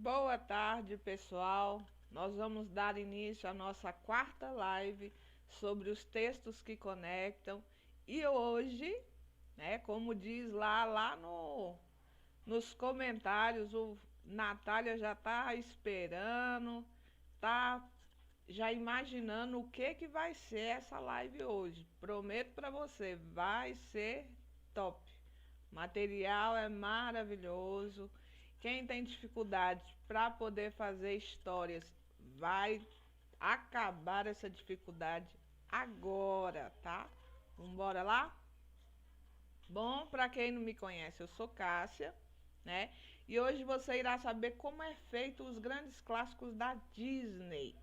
Boa tarde, pessoal. Nós vamos dar início à nossa quarta live sobre os textos que conectam. E hoje, como diz lá nos comentários, o Natália já está esperando, tá já imaginando o que vai ser essa live hoje. Prometo para você, vai ser top. O material é maravilhoso. Quem tem dificuldade para poder fazer histórias vai acabar essa dificuldade agora, tá? Vamos embora lá? Bom, para quem não me conhece, eu sou Cássia, né? E hoje você irá saber como é feito os grandes clássicos da Disney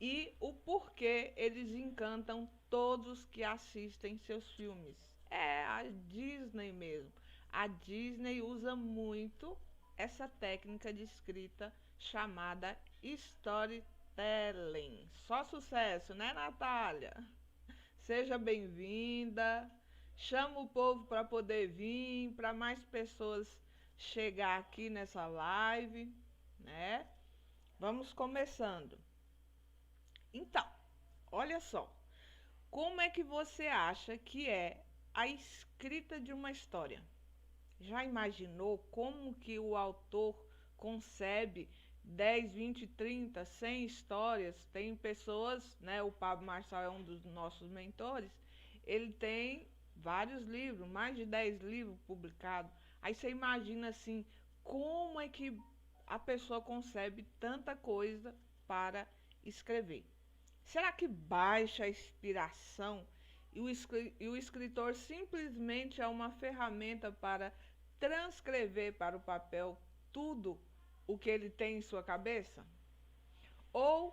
e o porquê eles encantam todos que assistem seus filmes. É a Disney mesmo. A Disney usa muito essa técnica de escrita chamada storytelling. Só sucesso, né, Natália? Seja bem-vinda. Chama o povo para poder vir, para mais pessoas chegar aqui nessa live, né? Vamos começando. Então, olha só. Como é que você acha que é a escrita de uma história? Já imaginou como que o autor concebe 10, 20, 30, 100 histórias? Tem pessoas, né? O Pablo Marçal é um dos nossos mentores. Ele tem vários livros, mais de 10 livros publicados. Aí você imagina assim, como é que a pessoa concebe tanta coisa para escrever? Será que baixa a inspiração e o escritor simplesmente é uma ferramenta para transcrever para o papel tudo o que ele tem em sua cabeça? Ou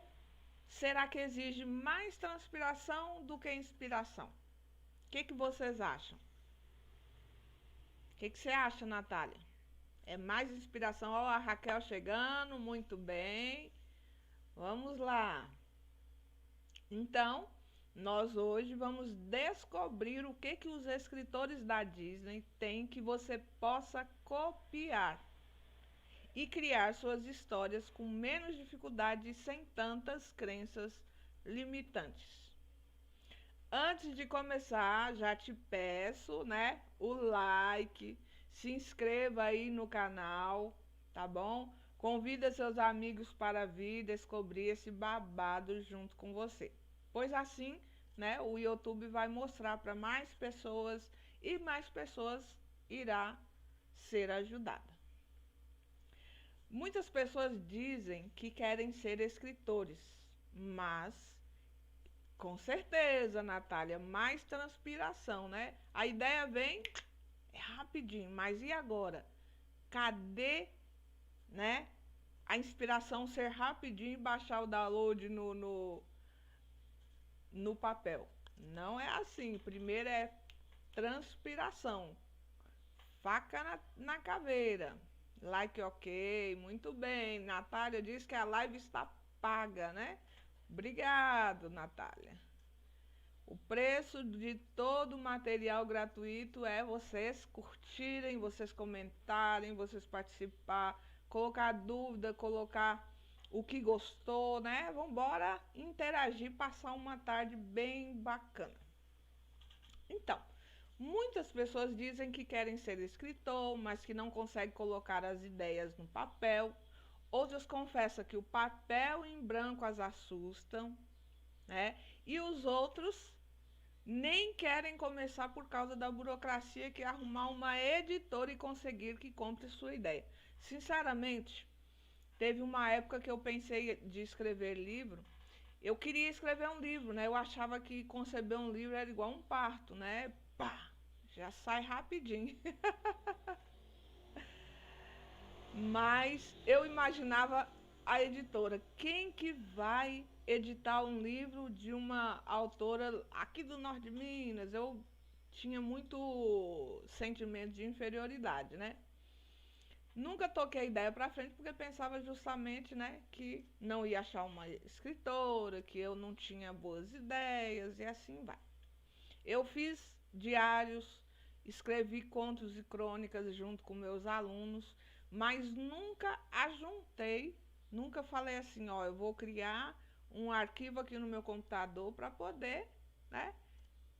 será que exige mais transpiração do que inspiração? O que vocês acham? O que você acha, Natália? É mais inspiração? Ó, a Raquel chegando, muito bem. Vamos lá. Então, nós hoje vamos descobrir o que os escritores da Disney têm que você possa copiar e criar suas histórias com menos dificuldade e sem tantas crenças limitantes. Antes de começar, já te peço, o like, se inscreva aí no canal, tá bom? Convida seus amigos para vir descobrir esse babado junto com você. Pois assim, o YouTube vai mostrar para mais pessoas e mais pessoas irá ser ajudada. Muitas pessoas dizem que querem ser escritores, mas com certeza, Natália, mais transpiração, né? A ideia vem rapidinho, mas e agora? Cadê, a inspiração ser rapidinho e baixar o download no papel? Não é assim. Primeiro é transpiração. Faca na caveira. Like ok, muito bem. Natália diz que a live está paga, né? Obrigado, Natália. O preço de todo o material gratuito é vocês curtirem, vocês comentarem, vocês participar, colocar dúvida, colocar o que gostou, né? Vambora interagir, passar uma tarde bem bacana. Então, muitas pessoas dizem que querem ser escritor, mas que não conseguem colocar as ideias no papel. Outras confessam que o papel em branco as assustam, né? E os outros nem querem começar por causa da burocracia que é arrumar uma editora e conseguir que compre sua ideia. Sinceramente, teve uma época que eu pensei de escrever livro. Eu queria escrever um livro, né? Eu achava que conceber um livro era igual um parto, né? Pá, já sai rapidinho. Mas eu imaginava a editora. Quem que vai editar um livro de uma autora aqui do norte de Minas? Eu tinha muito sentimento de inferioridade, né? Nunca toquei a ideia para frente porque pensava justamente, que não ia achar uma escritora, que eu não tinha boas ideias e assim vai. Eu fiz diários, escrevi contos e crônicas junto com meus alunos, mas nunca ajuntei, nunca falei assim, ó, eu vou criar um arquivo aqui no meu computador para poder, né,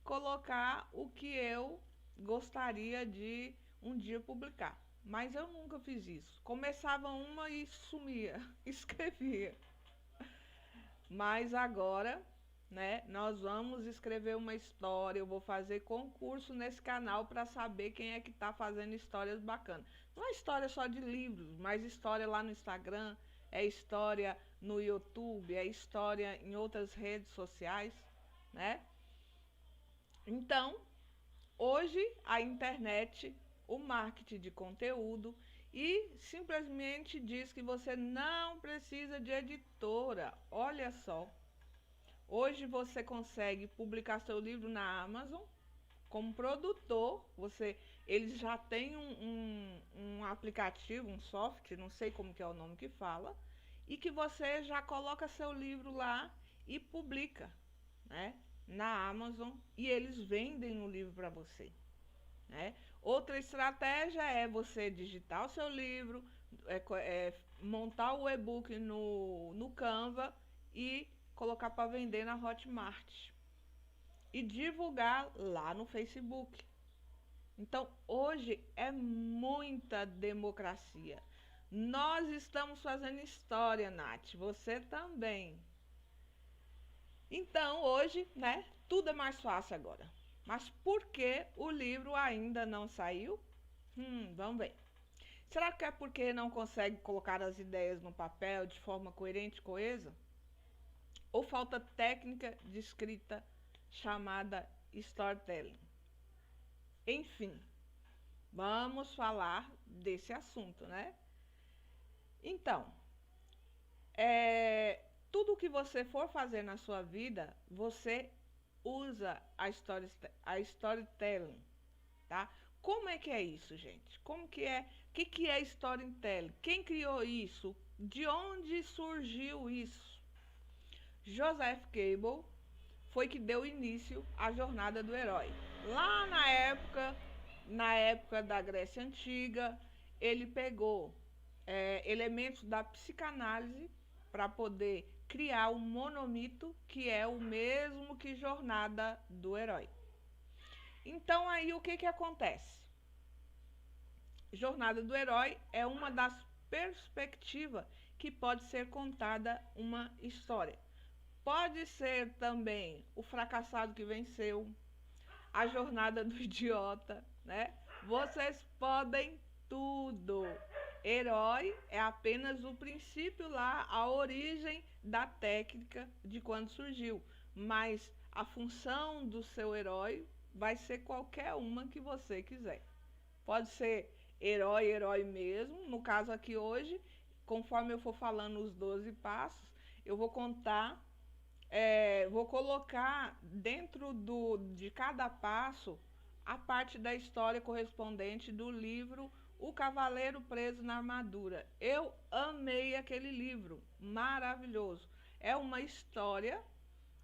colocar o que eu gostaria de um dia publicar. Mas eu nunca fiz isso. Começava uma e sumia, escrevia. Mas agora, né, nós vamos escrever uma história. Eu vou fazer concurso nesse canal para saber quem é que está fazendo histórias bacanas. Não é história só de livros, mas história lá no Instagram, é história no YouTube, é história em outras redes sociais, né? Então, hoje a internet, o marketing de conteúdo e simplesmente diz que você não precisa de editora. Olha só. Hoje você consegue publicar seu livro na Amazon como produtor. Eles já têm um aplicativo, um software, não sei como que é o nome que fala, e que você já coloca seu livro lá e publica, né, na Amazon, e eles vendem o livro para você, né? Outra estratégia é você digitar o seu livro, montar o e-book no Canva e colocar para vender na Hotmart e divulgar lá no Facebook. Então, hoje é muita democracia. Nós estamos fazendo história, Nath, você também. Então, hoje, né, tudo é mais fácil agora. Mas por que o livro ainda não saiu? Vamos ver. Será que é porque não consegue colocar as ideias no papel de forma coerente e coesa? Ou falta técnica de escrita chamada storytelling? Enfim, vamos falar desse assunto, né? Então, tudo que você for fazer na sua vida, você usa a storytelling, tá? Como é que é isso, gente? Como que é? O que é storytelling? Quem criou isso? De onde surgiu isso? Joseph Campbell foi que deu início à jornada do herói. Lá na época da Grécia Antiga, ele pegou elementos da psicanálise para poder criar um monomito que é o mesmo que jornada do herói. Então aí o que acontece? Jornada do herói é uma das perspectivas que pode ser contada uma história. Pode ser também o fracassado que venceu, a jornada do idiota, né? Vocês podem tudo. Herói é apenas o princípio lá, a origem da técnica de quando surgiu. Mas a função do seu herói vai ser qualquer uma que você quiser. Pode ser herói mesmo. No caso aqui hoje, conforme eu for falando os 12 passos, eu vou contar, vou colocar dentro de cada passo a parte da história correspondente do livro O Cavaleiro Preso na Armadura. Eu amei aquele livro, maravilhoso. É uma história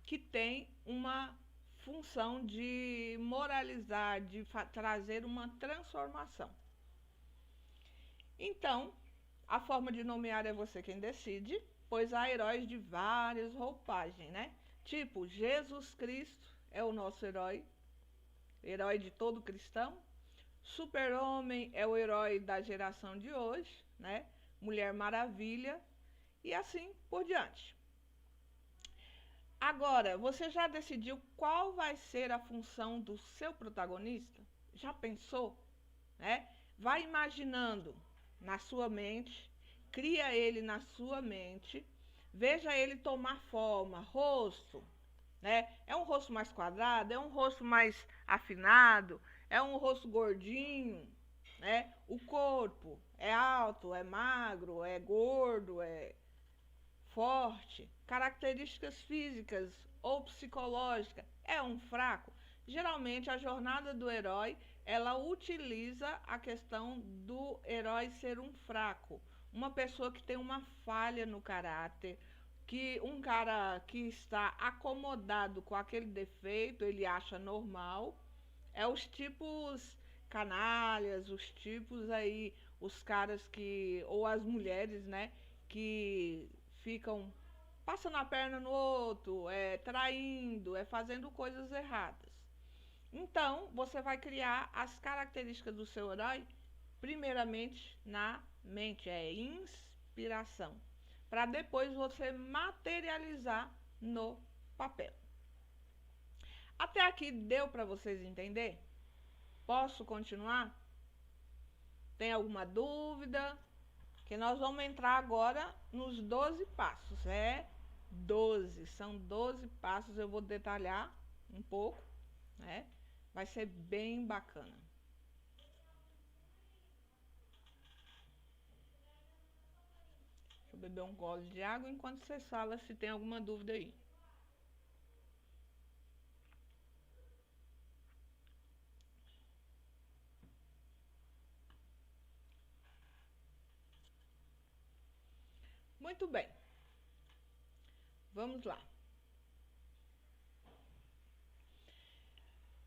que tem uma função de moralizar, de trazer uma transformação. Então, a forma de nomear é você quem decide, pois há heróis de várias roupagens, né? Tipo, Jesus Cristo é o nosso herói de todo cristão. Super-Homem é o herói da geração de hoje, né? Mulher Maravilha e assim por diante. Agora, você já decidiu qual vai ser a função do seu protagonista? Já pensou? Né? Vai imaginando na sua mente, cria ele na sua mente, veja ele tomar forma, rosto, né? É um rosto mais quadrado, é um rosto mais afinado, é um rosto gordinho, né? O corpo é alto, é magro, é gordo, é forte. Características físicas ou psicológicas, é um fraco. Geralmente a jornada do herói, ela utiliza a questão do herói ser um fraco, uma pessoa que tem uma falha no caráter, que um cara que está acomodado com aquele defeito, ele acha normal. É os tipos canalhas, os tipos aí, os caras que, ou as mulheres, né, que ficam passando a perna no outro, traindo, fazendo coisas erradas. Então, você vai criar as características do seu herói, primeiramente na mente, inspiração, para depois você materializar no papel. Até aqui deu para vocês entender? Posso continuar? Tem alguma dúvida? Que nós vamos entrar agora nos 12 passos. 12, são 12 passos, eu vou detalhar um pouco, né? Vai ser bem bacana. Deixa eu beber um gole de água enquanto vocês falam se tem alguma dúvida aí. Muito bem. Vamos lá.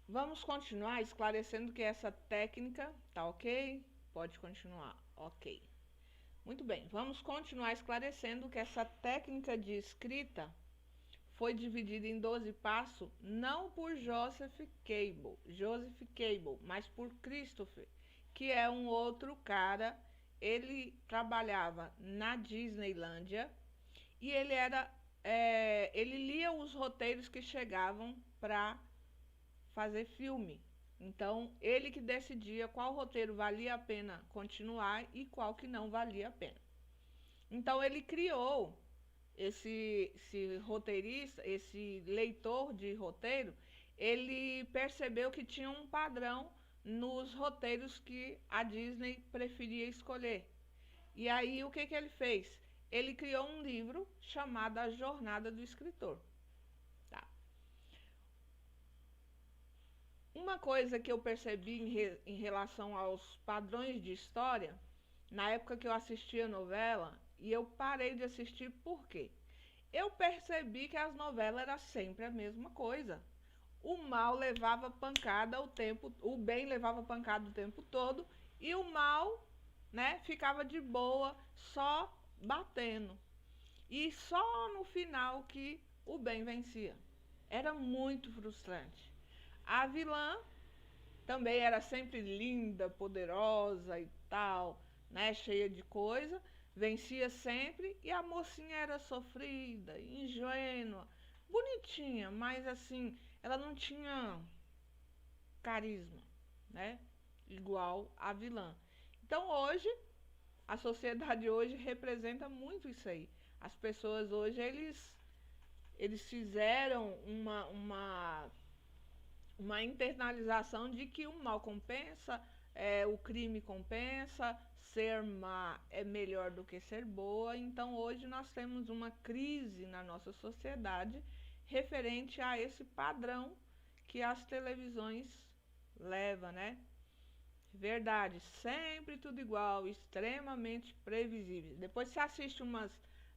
Vamos continuar esclarecendo que essa técnica, tá ok? Pode continuar, ok. Muito bem, vamos continuar esclarecendo que essa técnica de escrita foi dividida em 12 passos, não por Joseph Campbell, mas por Christopher, que é um outro cara. Ele trabalhava na Disneylândia e ele lia os roteiros que chegavam para fazer filme. Então, ele que decidia qual roteiro valia a pena continuar e qual que não valia a pena. Então, ele criou esse roteirista, esse leitor de roteiro, ele percebeu que tinha um padrão nos roteiros que a Disney preferia escolher. E aí, o que ele fez? Ele criou um livro chamado A Jornada do Escritor. Tá? Uma coisa que eu percebi em relação aos padrões de história, na época que eu assistia a novela, e eu parei de assistir por quê? Eu percebi que as novelas eram sempre a mesma coisa. O mal levava pancada o bem levava pancada o tempo todo, e o mal, né, ficava de boa, só batendo. E só no final que o bem vencia. Era muito frustrante. A vilã também era sempre linda, poderosa e tal, né, cheia de coisa, vencia sempre, e a mocinha era sofrida, ingênua, bonitinha, mas assim, ela não tinha carisma, né? Igual a vilã. Então hoje, a sociedade hoje representa muito isso aí. As pessoas hoje, eles fizeram uma internalização de que o mal compensa, o crime compensa, ser má é melhor do que ser boa. Então hoje nós temos uma crise na nossa sociedade referente a esse padrão que as televisões levam, né? Verdade, sempre tudo igual, extremamente previsível. Depois você assiste umas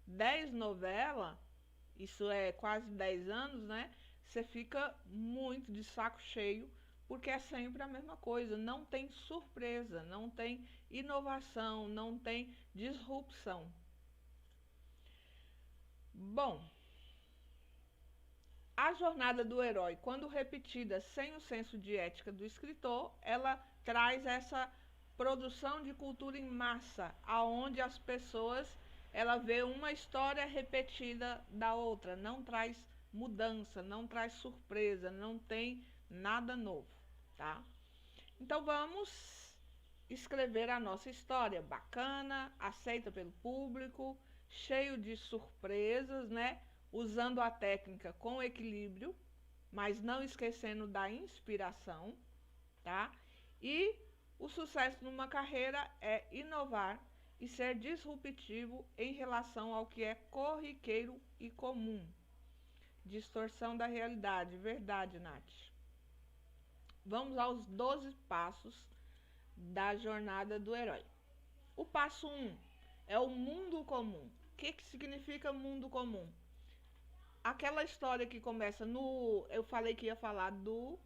10 novelas, isso é quase 10 anos, né? Você fica muito de saco cheio, porque é sempre a mesma coisa. Não tem surpresa, não tem inovação, não tem disrupção. Bom, a jornada do herói, quando repetida sem o senso de ética do escritor, ela traz essa produção de cultura em massa, aonde as pessoas, ela vê uma história repetida da outra, não traz mudança, não traz surpresa, não tem nada novo, tá? Então vamos escrever a nossa história bacana, aceita pelo público, cheio de surpresas, né? Usando a técnica com equilíbrio, mas não esquecendo da inspiração, tá? E o sucesso numa carreira é inovar e ser disruptivo em relação ao que é corriqueiro e comum. Distorção da realidade, verdade, Nath. Vamos aos 12 passos da jornada do herói. O passo 1 é o mundo comum. O que significa mundo comum? Aquela história que começa no... Eu falei que ia falar do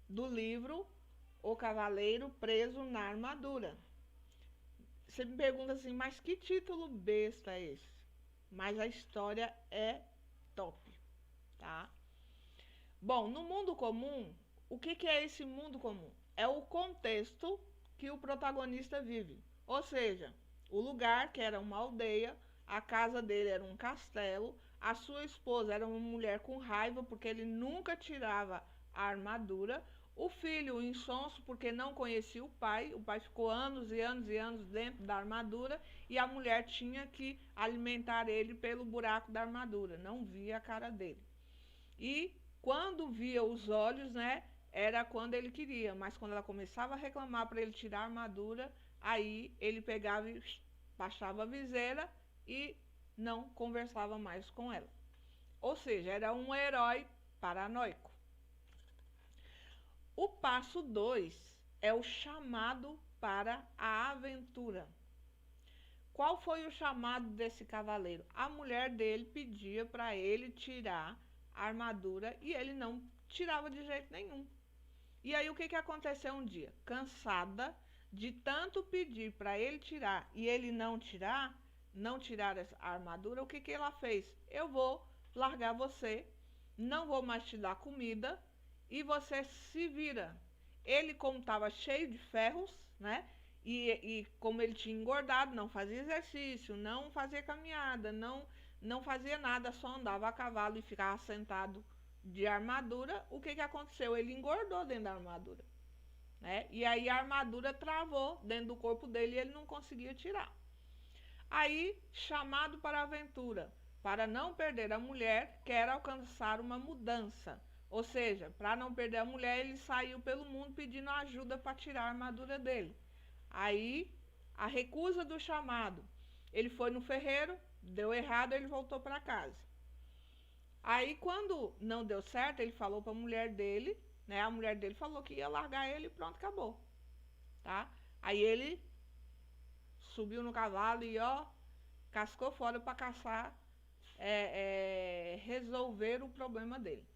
livro O Cavaleiro Preso na Armadura. você me pergunta assim, mas que título besta é esse? Mas a história é top, tá? Bom, no mundo comum, o que é esse mundo comum? É o contexto que o protagonista vive. Ou seja, o lugar que era uma aldeia, a casa dele era um castelo, a sua esposa era uma mulher com raiva porque ele nunca tirava a armadura, o filho insonso porque não conhecia o pai ficou anos e anos e anos dentro da armadura e a mulher tinha que alimentar ele pelo buraco da armadura, não via a cara dele. E quando via os olhos, né, era quando ele queria, mas quando ela começava a reclamar para ele tirar a armadura, aí ele pegava e baixava a viseira e não conversava mais com ela. Ou seja, era um herói paranoico. O passo 2 é o chamado para a aventura. Qual foi o chamado desse cavaleiro? A mulher dele pedia para ele tirar a armadura e ele não tirava de jeito nenhum. E aí o que aconteceu um dia? Cansada de tanto pedir para ele tirar e ele não tirar a armadura, o que ela fez? Eu vou largar você, não vou mais te dar comida e você se vira. Ele, como estava cheio de ferros, né? E como ele tinha engordado, não fazia exercício, não fazia caminhada, não fazia nada, só andava a cavalo e ficava sentado de armadura. O que aconteceu? Ele engordou dentro da armadura, né? E aí a armadura travou dentro do corpo dele e ele não conseguia tirar. Aí, chamado para a aventura, para não perder a mulher, quer alcançar uma mudança. Ou seja, para não perder a mulher, ele saiu pelo mundo pedindo ajuda para tirar a armadura dele. Aí, a recusa do chamado. Ele foi no ferreiro, deu errado, ele voltou para casa. Aí, quando não deu certo, ele falou para a mulher dele, né? A mulher dele falou que ia largar ele e pronto, acabou. Tá? Aí ele subiu no cavalo e, ó, cascou fora para caçar, resolver o problema dele.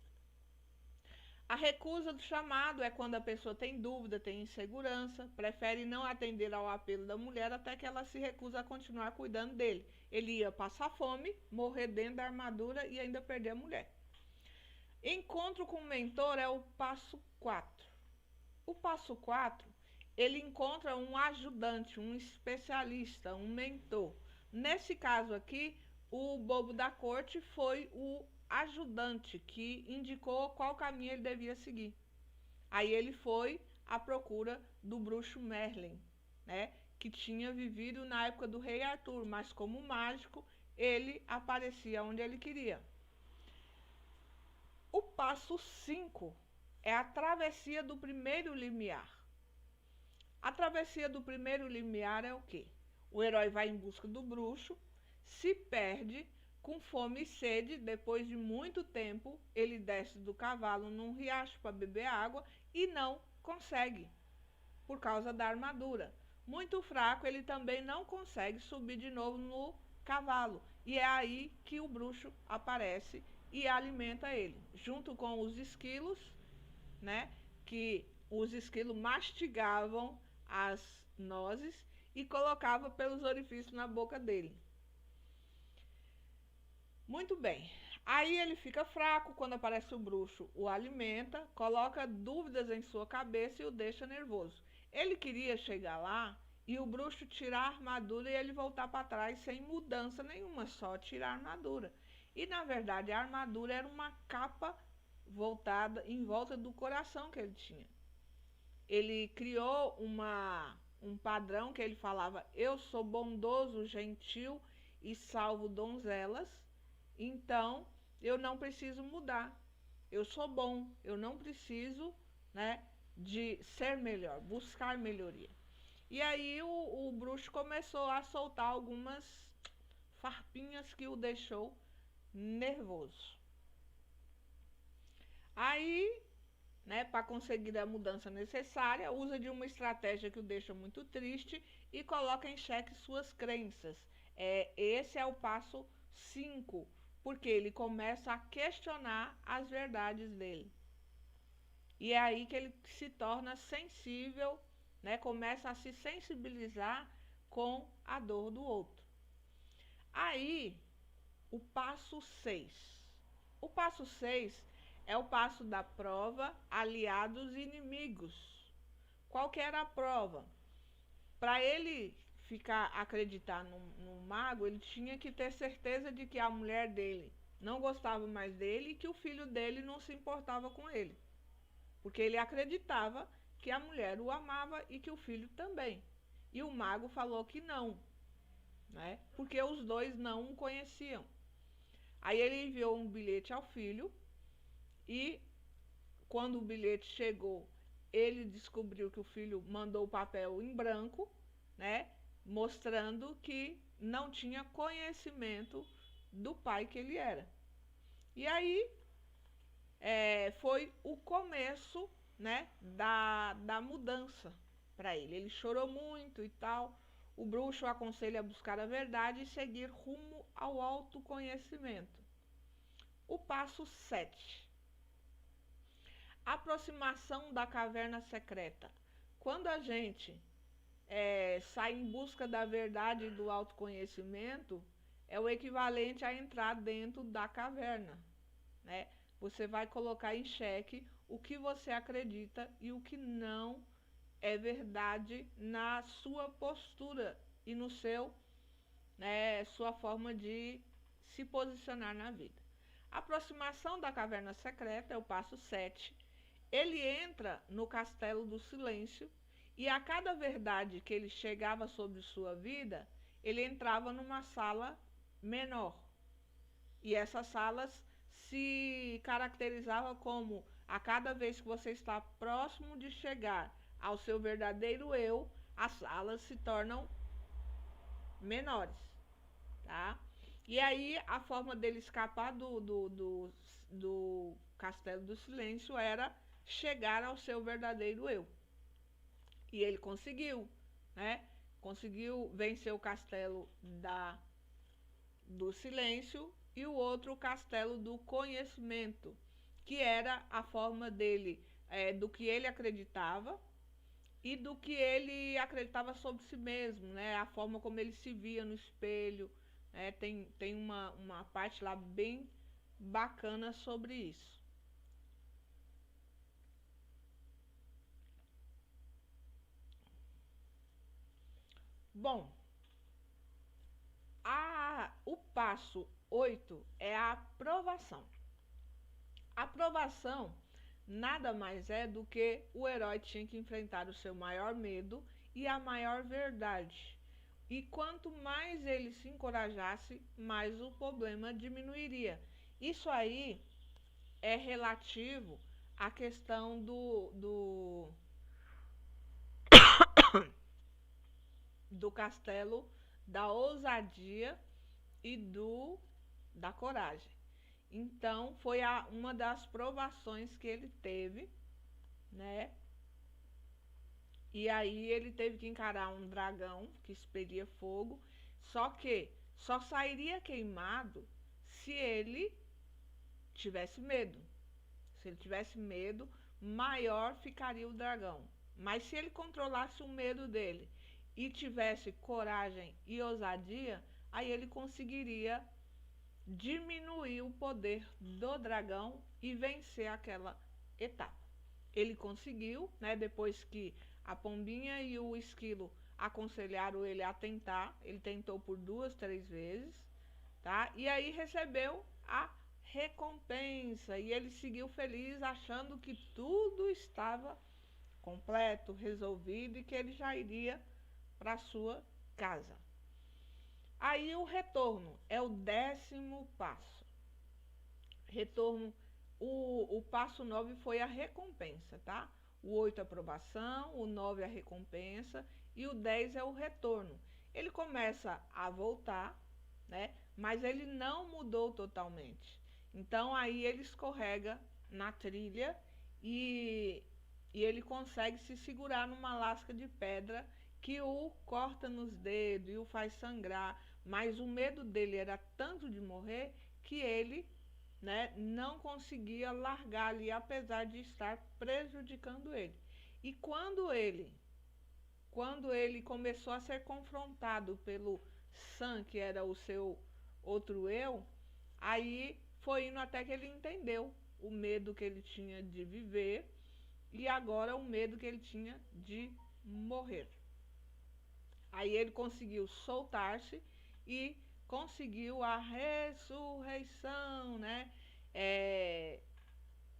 A recusa do chamado é quando a pessoa tem dúvida, tem insegurança, prefere não atender ao apelo da mulher até que ela se recusa a continuar cuidando dele. Ele ia passar fome, morrer dentro da armadura e ainda perder a mulher. Encontro com o mentor é o passo 4. O passo 4, ele encontra um ajudante, um especialista, um mentor. Nesse caso aqui, o bobo da corte foi o ajudante que indicou qual caminho ele devia seguir. Aí ele foi à procura do bruxo Merlin, né, que tinha vivido na época do rei Arthur, mas como mágico, ele aparecia onde ele queria. O passo 5 é a travessia do primeiro limiar. A travessia do primeiro limiar é o quê? O herói vai em busca do bruxo, se perde, com fome e sede, depois de muito tempo, ele desce do cavalo num riacho para beber água e não consegue, por causa da armadura. Muito fraco, ele também não consegue subir de novo no cavalo. E é aí que o bruxo aparece e alimenta ele, junto com os esquilos, né? Que os esquilos mastigavam as nozes e colocavam pelos orifícios na boca dele. Muito bem. Aí ele fica fraco, quando aparece o bruxo, o alimenta, coloca dúvidas em sua cabeça e o deixa nervoso. Ele queria chegar lá e o bruxo tirar a armadura e ele voltar para trás sem mudança nenhuma, só tirar a armadura. E na verdade a armadura era uma capa voltada em volta do coração que ele tinha. Ele criou um padrão que ele falava: eu sou bondoso, gentil e salvo donzelas. Então, eu não preciso mudar. Eu sou bom, eu não preciso, né, de ser melhor, buscar melhoria. E aí o bruxo começou a soltar algumas farpinhas que o deixou nervoso. Aí, né, para conseguir a mudança necessária, usa de uma estratégia que o deixa muito triste e coloca em xeque suas crenças. Esse é o passo 5. Porque ele começa a questionar as verdades dele. E é aí que ele se torna sensível, né? Começa a se sensibilizar com a dor do outro. Aí, o passo 6. O passo 6 é o passo da prova aliados e inimigos. Qual que era a prova? Para ele acreditar no mago, ele tinha que ter certeza de que a mulher dele não gostava mais dele e que o filho dele não se importava com ele. Porque ele acreditava que a mulher o amava e que o filho também. E o mago falou que não, né? Porque os dois não o conheciam. Aí ele enviou um bilhete ao filho e quando o bilhete chegou, ele descobriu que o filho mandou o papel em branco, né? Mostrando que não tinha conhecimento do pai que ele era. E aí foi o começo, né, da mudança para ele. Ele chorou muito e tal. O bruxo aconselha a buscar a verdade e seguir rumo ao autoconhecimento. O passo 7. Aproximação da caverna secreta. Quando a gente sai em busca da verdade e do autoconhecimento, é o equivalente a entrar dentro da caverna, né? Você vai colocar em xeque o que você acredita e o que não é verdade na sua postura e no seu, né, sua forma de se posicionar na vida. A aproximação da caverna secreta é o passo 7. Ele entra no castelo do silêncio e a cada verdade que ele chegava sobre sua vida, ele entrava numa sala menor. E essas salas se caracterizavam como, a cada vez que você está próximo de chegar ao seu verdadeiro eu, as salas se tornam menores, tá? E aí a forma dele escapar do castelo do silêncio era chegar ao seu verdadeiro eu. E ele conseguiu, né? Conseguiu vencer o castelo do silêncio e o outro o castelo do conhecimento, que era a forma dele, do que ele acreditava e do que ele acreditava sobre si mesmo, né? A forma como ele se via no espelho, né? Tem uma parte lá bem bacana sobre isso. Bom, o passo 8 é a aprovação. A aprovação nada mais é do que o herói tinha que enfrentar o seu maior medo e a maior verdade. E quanto mais ele se encorajasse, mais o problema diminuiria. Isso aí é relativo à questão do castelo da ousadia e da coragem. Então, foi uma das provações que ele teve, né? E aí ele teve que encarar um dragão que expelia fogo, só que só sairia queimado se ele tivesse medo. Se ele tivesse medo, maior ficaria o dragão. Mas se ele controlasse o medo dele e tivesse coragem e ousadia, aí ele conseguiria diminuir o poder do dragão e vencer aquela etapa. Ele conseguiu, né, depois que a pombinha e o esquilo aconselharam ele a tentar, ele tentou por 2, 3 vezes, tá? E aí recebeu a recompensa e ele seguiu feliz, achando que tudo estava completo, resolvido e que ele já iria para sua casa. Aí o retorno é o 10º passo. Retorno, o passo 9 foi a recompensa, tá? O 8 é a aprovação, o 9 é a recompensa e o 10 é o retorno. Ele começa a voltar, né? Mas ele não mudou totalmente. Então aí ele escorrega na trilha e ele consegue se segurar numa lasca de pedra que o corta nos dedos e o faz sangrar. Mas o medo dele era tanto de morrer que ele, né, não conseguia largar ali, apesar de estar prejudicando ele. E quando ele quando ele começou a ser confrontado pelo Sam, que era o seu outro eu, aí foi indo até que ele entendeu o medo que ele tinha de viver e agora o medo que ele tinha de morrer. Aí ele conseguiu soltar-se e conseguiu a ressurreição, né? É,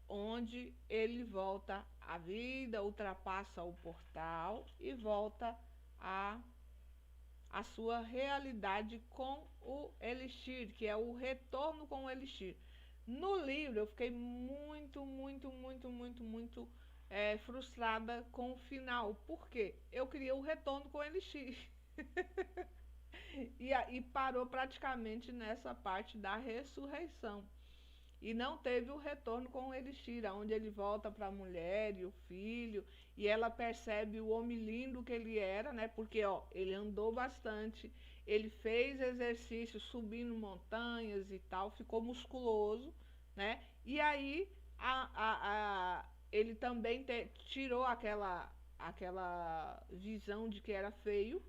onde ele volta à vida, ultrapassa o portal e volta a a sua realidade com o Elixir, que é o retorno com o Elixir. No livro eu fiquei muito frustrada com o final. Por quê? Eu queria o retorno com o Elixir. E parou praticamente nessa parte da ressurreição. E não teve o retorno com o Elixir, onde ele volta para a mulher e o filho, e ela percebe o homem lindo que ele era, né? Porque, ó, ele andou bastante, ele fez exercício subindo montanhas e tal, ficou musculoso, né? E aí ele também tirou aquela visão de que era feio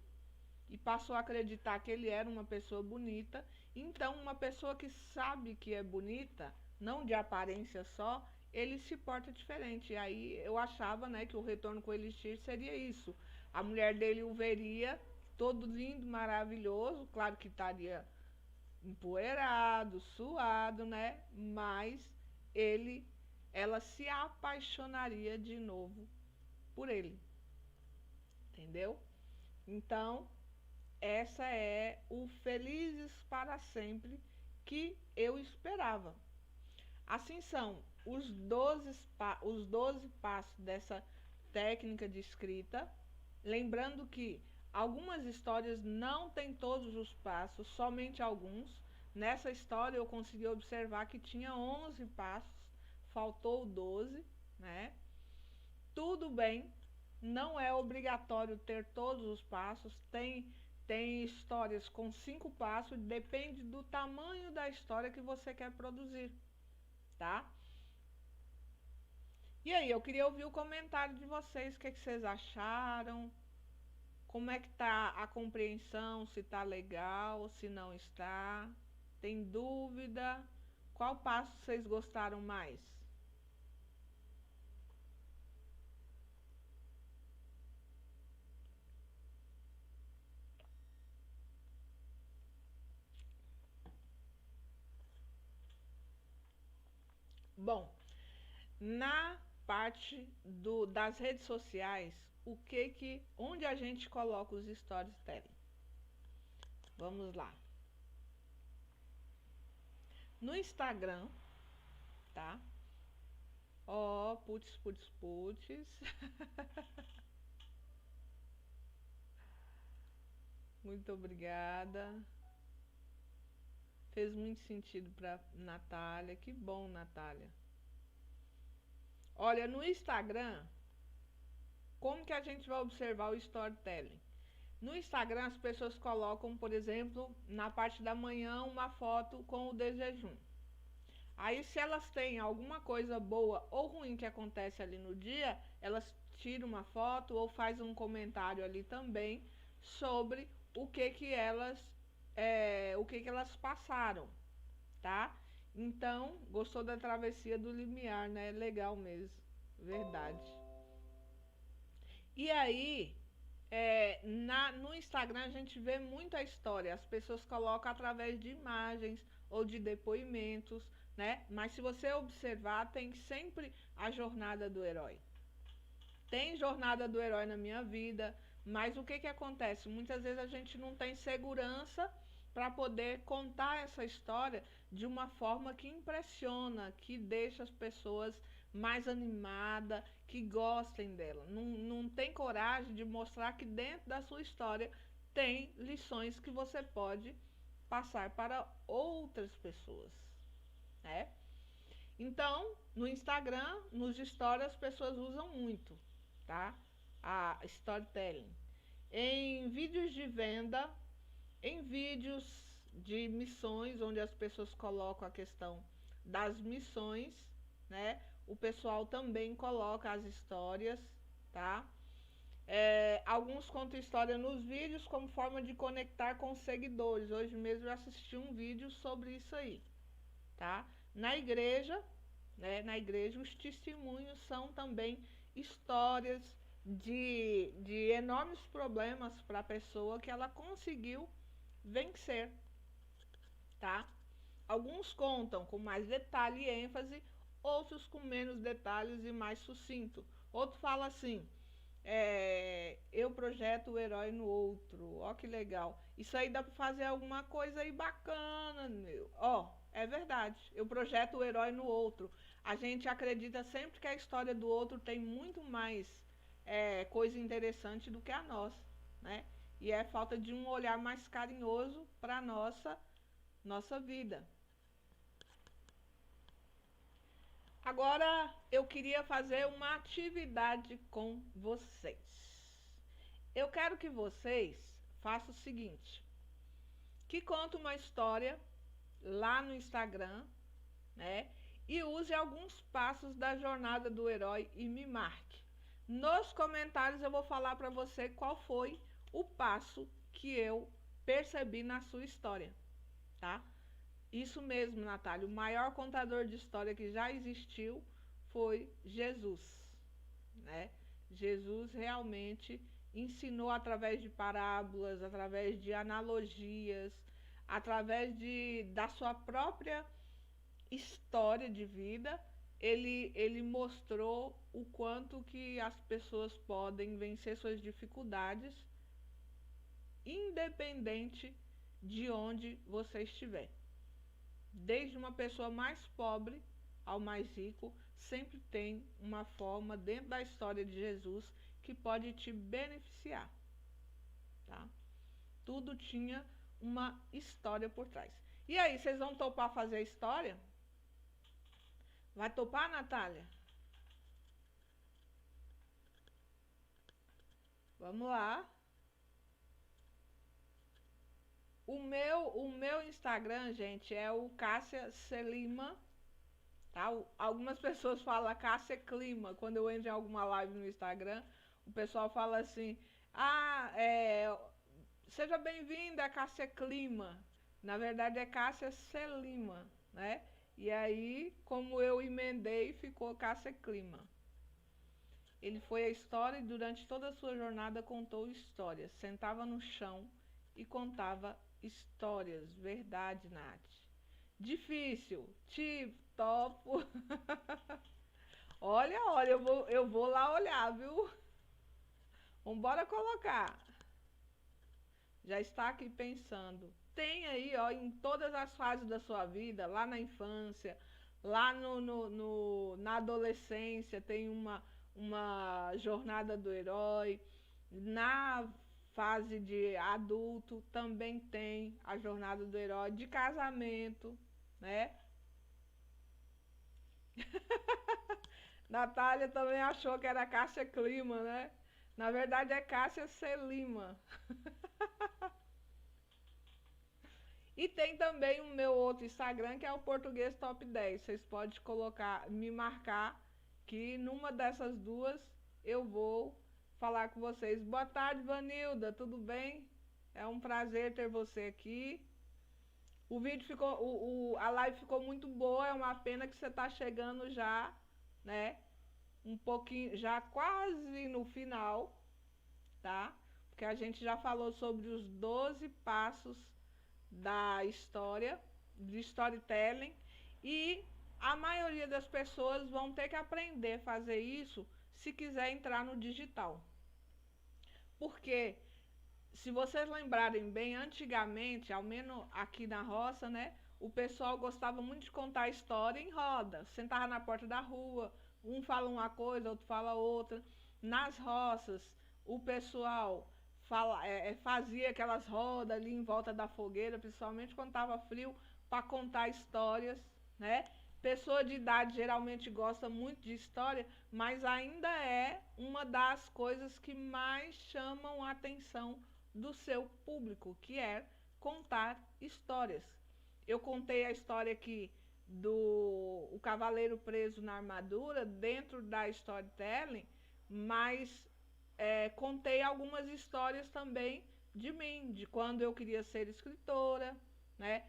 e passou a acreditar que ele era uma pessoa bonita. Então, uma pessoa que sabe que é bonita, não de aparência só, ele se porta diferente. E aí eu achava, né, que o retorno com o Elixir seria isso. A mulher dele o veria todo lindo, maravilhoso, claro que estaria empoeirado, suado, né? Mas ele, ela se apaixonaria de novo por ele, entendeu? Então, essa é o Felizes para Sempre que eu esperava. Assim são os 12 passos dessa técnica de escrita. Lembrando que algumas histórias não têm todos os passos, somente alguns. Nessa história eu consegui observar que tinha 11 passos, faltou 12, né? Tudo bem, não é obrigatório ter todos os passos, tem histórias com 5 passos, depende do tamanho da história que você quer produzir, tá? E aí, eu queria ouvir o comentário de vocês, o que vocês acharam, como é que tá a compreensão, se tá legal, se não está, tem dúvida, qual passo vocês gostaram mais? Bom, na parte das redes sociais, onde a gente coloca os storytelling? Vamos lá. No Instagram, tá? Ó, putz. Muito obrigada. Fez muito sentido para Natália. Que bom, Natália. Olha, no Instagram, como que a gente vai observar o storytelling? No Instagram, as pessoas colocam, por exemplo, na parte da manhã, uma foto com o de jejum. Aí, se elas têm alguma coisa boa ou ruim que acontece ali no dia, elas tiram uma foto ou faz um comentário ali também sobre o que que elas passaram, tá? Então, gostou da travessia do limiar, né? Legal mesmo, verdade. E aí, no Instagram a gente vê muita história. As pessoas colocam através de imagens ou de depoimentos, né? Mas se você observar, tem sempre a jornada do herói. Tem jornada do herói na minha vida, mas o que que acontece? Muitas vezes a gente não tem segurança para poder contar essa história de uma forma que impressiona, que deixa as pessoas mais animadas, que gostem dela. Não tem coragem de mostrar que dentro da sua história tem lições que você pode passar para outras pessoas, né? Então, no Instagram, nos stories, as pessoas usam muito, tá? A storytelling. Em vídeos de venda, em vídeos de missões, onde as pessoas colocam a questão das missões, né? O pessoal também coloca as histórias, tá? Alguns contam história nos vídeos como forma de conectar com os seguidores. Hoje mesmo eu assisti um vídeo sobre isso aí, tá? Na igreja, né? Na igreja, os testemunhos são também histórias de enormes problemas para a pessoa que ela conseguiu vencer, tá? Alguns contam com mais detalhe e ênfase, outros com menos detalhes e mais sucinto. Outro fala assim: eu projeto o herói no outro. Ó, que legal. Isso aí dá para fazer alguma coisa aí bacana, meu. Ó, é verdade. Eu projeto o herói no outro. A gente acredita sempre que a história do outro tem muito mais coisa interessante do que a nossa, né? E é falta de um olhar mais carinhoso para nossa vida. Agora eu queria fazer uma atividade com vocês. Eu quero que vocês façam o seguinte: que conte uma história lá no Instagram, né? E use alguns passos da jornada do herói e me marque. Nos comentários eu vou falar para você qual foi o passo que eu percebi na sua história, tá? Isso mesmo, Natália. O maior contador de história que já existiu foi Jesus, né? Jesus realmente ensinou através de parábolas, através de analogias, através da sua própria história de vida. Ele mostrou o quanto que as pessoas podem vencer suas dificuldades, independente de onde você estiver. Desde uma pessoa mais pobre ao mais rico, sempre tem uma forma dentro da história de Jesus que pode te beneficiar, tá? Tudo tinha uma história por trás. E aí, vocês vão topar fazer a história? Vai topar, Natália? Vamos lá. O meu Instagram, gente, é o Cássia Selima, tá? Algumas pessoas falam Cássia Clima. Quando eu entro em alguma live no Instagram, o pessoal fala assim: ah, seja bem-vinda, Cássia Clima. Na verdade é Cássia Selima, né? E aí, como eu emendei, ficou Cássia Clima. Ele foi a história e durante toda a sua jornada contou histórias. Sentava no chão e contava histórias. Verdade, Nath. Difícil. Tipo, topo. Olha, eu vou lá olhar, viu? Vambora colocar. Já está aqui pensando. Tem aí, ó, em todas as fases da sua vida, lá na infância, lá na adolescência, tem uma jornada do herói. Na fase de adulto também tem a jornada do herói, de casamento, né? Natália também achou que era Cássia Clima, né? Na verdade é Cássia Selima. E tem também o meu outro Instagram, que é o Português Top 10. Vocês podem colocar, me marcar, que numa dessas duas eu vou falar com vocês. Boa tarde, Vanilda, tudo bem? É um prazer ter você aqui. O vídeo ficou, a live ficou muito boa, é uma pena que você está chegando já, né? Um pouquinho, já quase no final, tá? Porque a gente já falou sobre os 12 passos da história, de storytelling, e a maioria das pessoas vão ter que aprender a fazer isso se quiser entrar no digital. Porque, se vocês lembrarem bem, antigamente, ao menos aqui na roça, né, o pessoal gostava muito de contar a história em roda, sentava na porta da rua, um fala uma coisa, outro fala outra. Nas roças, o pessoal fazia aquelas rodas ali em volta da fogueira, principalmente quando estava frio, para contar histórias, né? Pessoa de idade geralmente gosta muito de história, mas ainda é uma das coisas que mais chamam a atenção do seu público, que é contar histórias. Eu contei a história aqui do o cavaleiro preso na armadura dentro da storytelling, mas contei algumas histórias também de mim, de quando eu queria ser escritora, né?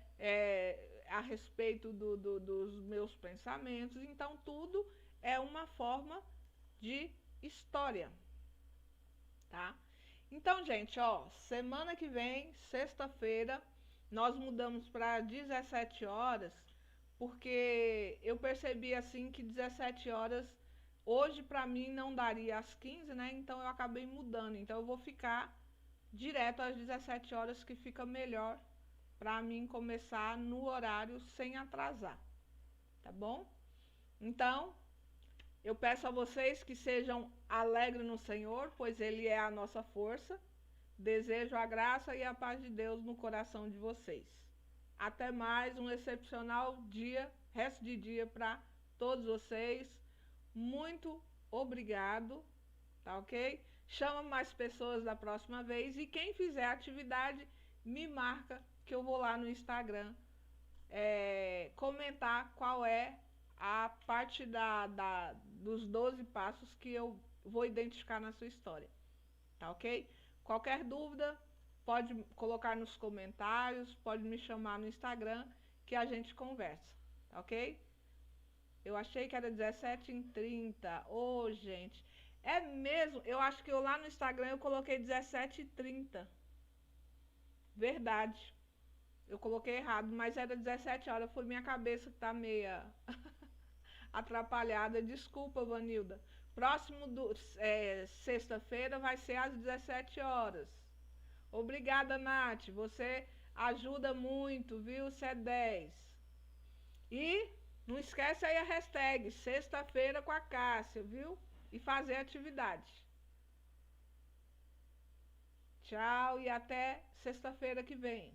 A respeito dos meus pensamentos. Então, tudo é uma forma de história, tá? Então, gente, ó, semana que vem, sexta-feira, nós mudamos para 17 horas, porque eu percebi assim que 17 horas hoje para mim não daria às 15, né? Então eu acabei mudando. Então eu vou ficar direto às 17 horas, que fica melhor para mim começar no horário sem atrasar, tá bom? Então, eu peço a vocês que sejam alegres no Senhor, pois Ele é a nossa força. Desejo a graça e a paz de Deus no coração de vocês. Até mais, um excepcional dia, resto de dia para todos vocês. Muito obrigado, tá ok? Chama mais pessoas da próxima vez e quem fizer atividade, me marca que eu vou lá no Instagram comentar qual é a parte dos 12 passos que eu vou identificar na sua história, tá ok? Qualquer dúvida, pode colocar nos comentários, pode me chamar no Instagram que a gente conversa, tá ok? Eu achei que era 17h30. Ô, gente, é mesmo? Eu acho que eu lá no Instagram eu coloquei 17h30. Verdade. Eu coloquei errado, mas era 17 horas. Foi minha cabeça que tá meia atrapalhada. Desculpa, Vanilda. Próximo sexta-feira vai ser às 17 horas. Obrigada, Nath. Você ajuda muito, viu? Você é 10. E não esquece aí a hashtag sexta-feira com a Cássia, viu? E fazer atividade. Tchau e até sexta-feira que vem.